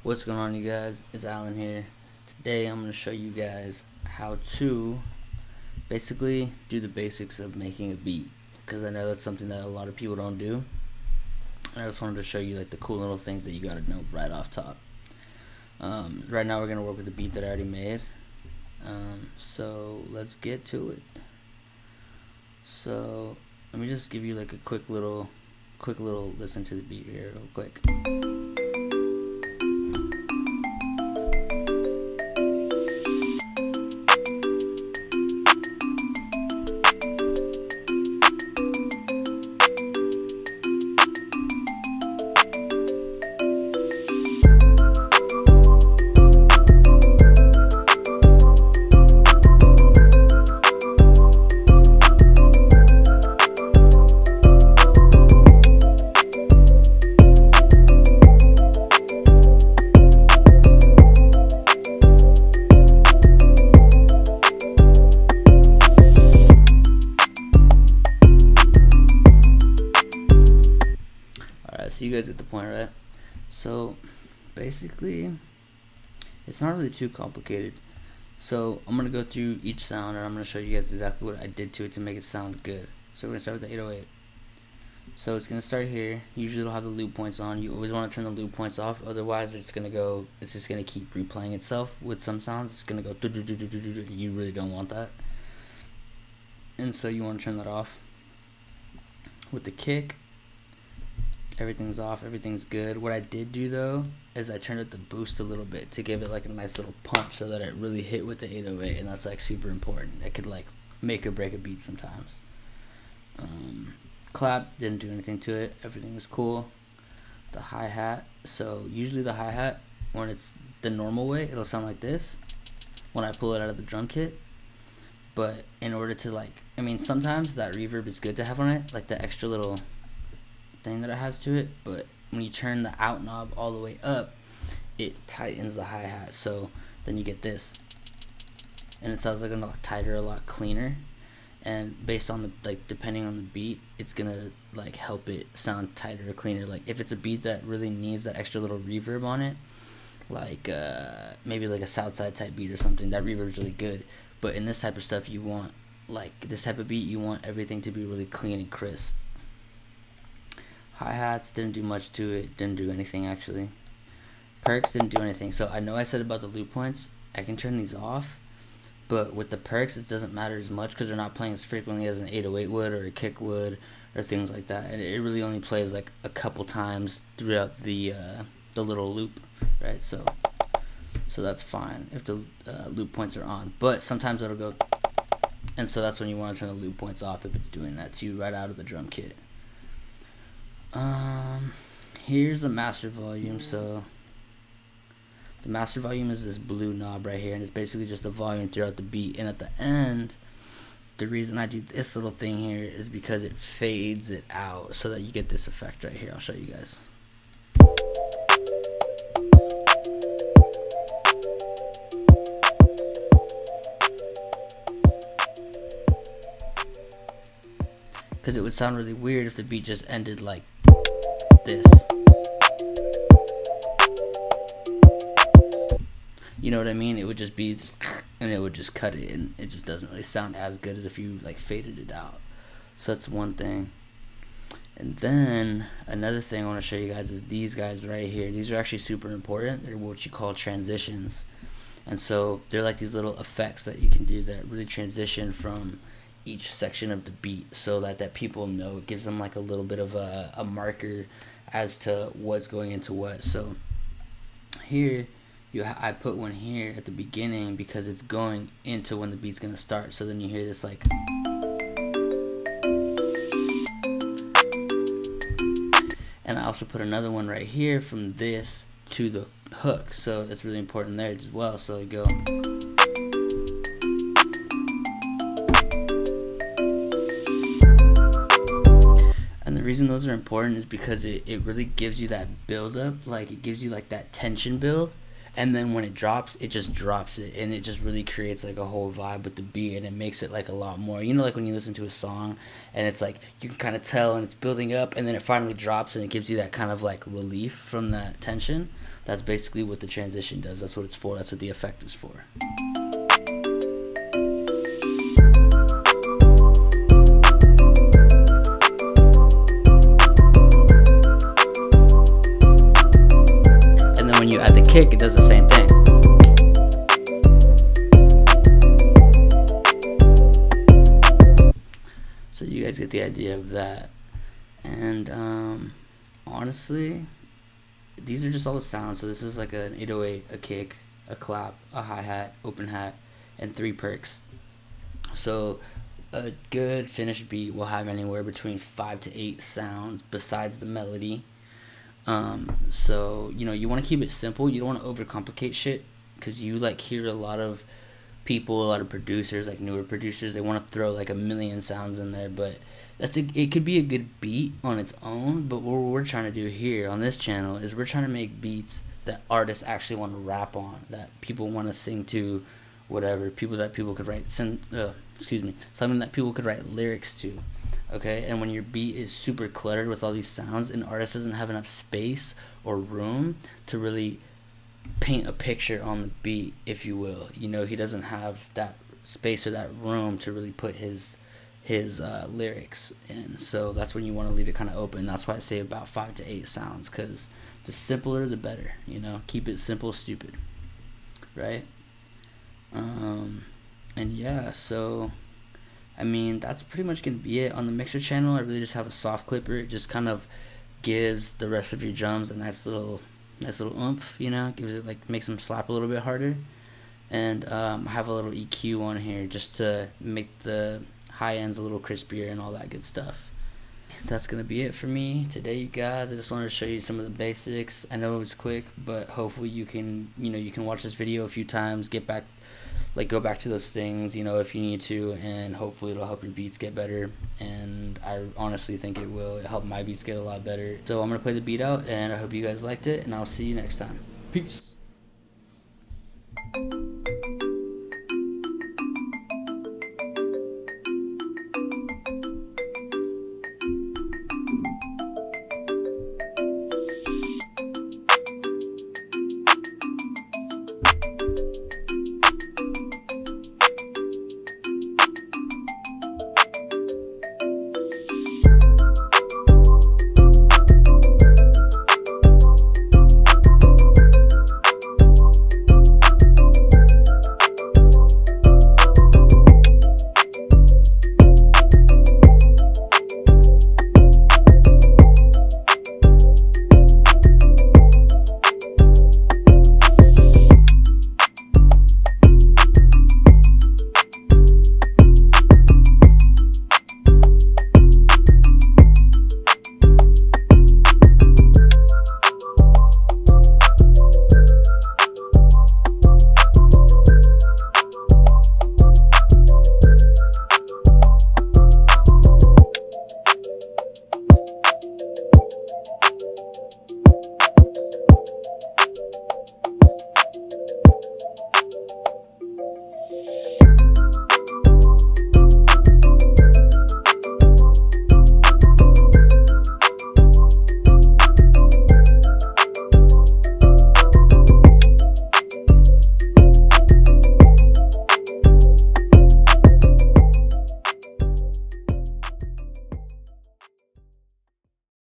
What's going on, you guys? It's Alan here. Today I'm going to show you guys how to basically do the basics of making a beat, because I know that's something that a lot of people don't do, and I just wanted to show you like the cool little things that you got to know right off top. Right now we're going to work with the beat that I already made, so let's get to it. So let me just give you like a quick little listen to the beat here real quick. So you guys get the point, right? So basically it's not really too complicated. So I'm gonna go through each sound and I'm gonna show you guys exactly what I did to it to make it sound good. So we're gonna start with the 808. So it's gonna start here. Usually it'll have the loop points on. You always want to turn the loop points off, otherwise it's just gonna keep replaying itself. With some sounds it's gonna go you really don't want that, and so you want to turn that off. With the kick, everything's off, everything's good. What I did do though is I turned up the boost a little bit to give it like a nice little punch so that it really hit with the 808, and that's like super important. It could like make or break a beat sometimes. Clap, didn't do anything to it, everything was cool. The hi-hat, so usually the hi-hat, when it's the normal way, it'll sound like this when I pull it out of the drum kit. But in order to sometimes that reverb is good to have on it, like the extra little thing that it has to it, but when you turn the out knob all the way up, it tightens the hi-hat, so then you get this, and it sounds like a lot tighter, a lot cleaner. And based on the depending on the beat, it's gonna like help it sound tighter or cleaner. Like if it's a beat that really needs that extra little reverb on it, like maybe like a Southside type beat or something, that reverb is really good. But in this type of stuff, you want, like this type of beat, you want everything to be really clean and crisp. Hi-hats didn't do much to it, didn't do anything actually. Perks didn't do anything. So I know I said about the loop points, I can turn these off, but with the perks it doesn't matter as much because they're not playing as frequently as an 808 would or a kick would or things like that, and it really only plays like a couple times throughout the little loop, right? So that's fine if the loop points are on, but sometimes it'll go, and so that's when you want to turn the loop points off if it's doing that to you right out of the drum kit. Here's the master volume. So the master volume is this blue knob right here, and it's basically just the volume throughout the beat. And at the end, the reason I do this little thing here is because it fades it out so that you get this effect right here. I'll show you guys. Because it would sound really weird if the beat just ended like this. You know what I mean? It would just be and it would just cut it, and it just doesn't really sound as good as if you like faded it out. So that's one thing. And then another thing I want to show you guys is these guys right here. These are actually super important. They're what you call transitions. And so they're like these little effects that you can do that really transition from each section of the beat, so that people know. It gives them like a little bit of a marker as to what's going into what. So here I put one here at the beginning because it's going into when the beat's gonna start. So then you hear this like, and I also put another one right here from this to the hook, so it's really important there as well. So you go, and the reason those are important is because it really gives you that build up, like it gives you like that tension build, and then when it drops, it just drops it, and it just really creates like a whole vibe with the beat, and it makes it like a lot more, you know, like when you listen to a song and it's like you can kind of tell and it's building up, and then it finally drops and it gives you that kind of like relief from that tension. That's basically what the transition does. That's what it's for. That's what the effect is for. And then when you add the kick, it does the same thing. So you guys get the idea of that. And honestly, these are just all the sounds. So this is like an 808, a kick, a clap, a hi-hat, open hat, and 3 perks. So a good finished beat will have anywhere between 5 to 8 sounds besides the melody. So you want to keep it simple. You don't want to overcomplicate shit, because you like hear a lot of people, a lot of producers, like newer producers, they want to throw like a million sounds in there, but it could be a good beat on its own. But what we're trying to do here on this channel is we're trying to make beats that artists actually want to rap on, that people want to sing to, whatever, something that people could write lyrics to. Okay, and when your beat is super cluttered with all these sounds, an artist doesn't have enough space or room to really paint a picture on the beat, if you will. He doesn't have that space or that room to really put his lyrics in. So that's when you want to leave it kind of open. That's why I say about 5 to 8 sounds, because the simpler the better. Keep it simple, stupid, right? And yeah, so that's pretty much gonna be it on the mixer channel. I really just have a soft clipper. It just kind of gives the rest of your drums a nice little oomph, gives it, like, makes them slap a little bit harder. And I have a little EQ on here just to make the high ends a little crispier and all that good stuff. That's gonna be it for me today, you guys. I just wanted to show you some of the basics. I know it was quick, but hopefully you can watch this video a few times, go back to those things, if you need to, and hopefully it'll help your beats get better. And I honestly think it will. It helped my beats get a lot better. So I'm gonna play the beat out, and I hope you guys liked it, and I'll see you next time. Peace.